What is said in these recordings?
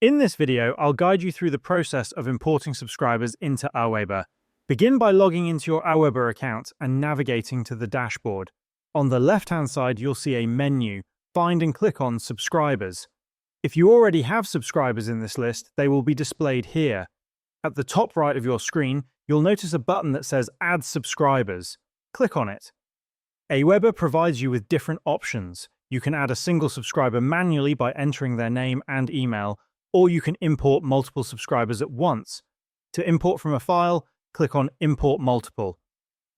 In this video, I'll guide you through the process of importing subscribers into AWeber. Begin by logging into your AWeber account and navigating to the dashboard. On the left-hand side, you'll see a menu. Find and click on Subscribers. If you already have subscribers in this list, they will be displayed here. At the top right of your screen, you'll notice a button that says Add Subscribers. Click on it. AWeber provides you with different options. You can add a single subscriber manually by entering their name and email, or you can import multiple subscribers at once. To import from a file, click on Import Multiple.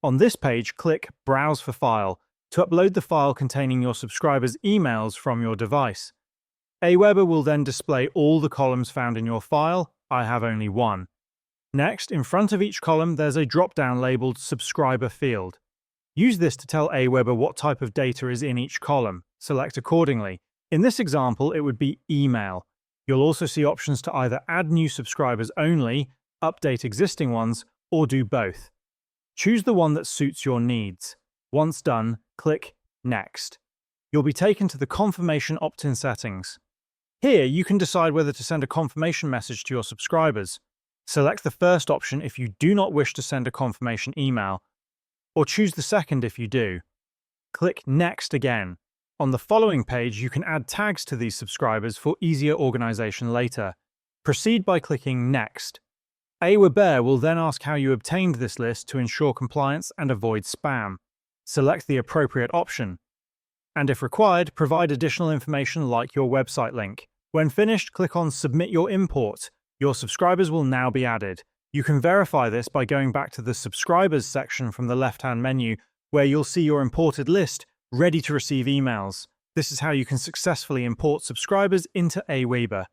On this page, click Browse for File to upload the file containing your subscribers' emails from your device. AWeber will then display all the columns found in your file. I have only one. Next, in front of each column, there's a drop-down labeled Subscriber field. Use this to tell AWeber what type of data is in each column. Select accordingly. In this example, it would be email. You'll also see options to either add new subscribers only, update existing ones, or do both. Choose the one that suits your needs. Once done, click Next. You'll be taken to the confirmation opt-in settings. Here, you can decide whether to send a confirmation message to your subscribers. Select the first option if you do not wish to send a confirmation email, or choose the second if you do. Click Next again. On the following page, you can add tags to these subscribers for easier organization later. Proceed by clicking Next. AWeber will then ask how you obtained this list to ensure compliance and avoid spam. Select the appropriate option. And if required, provide additional information like your website link. When finished, click on Submit Your Import. Your subscribers will now be added. You can verify this by going back to the Subscribers section from the left-hand menu, where you'll see your imported list ready to receive emails. This is how you can successfully import subscribers into AWeber.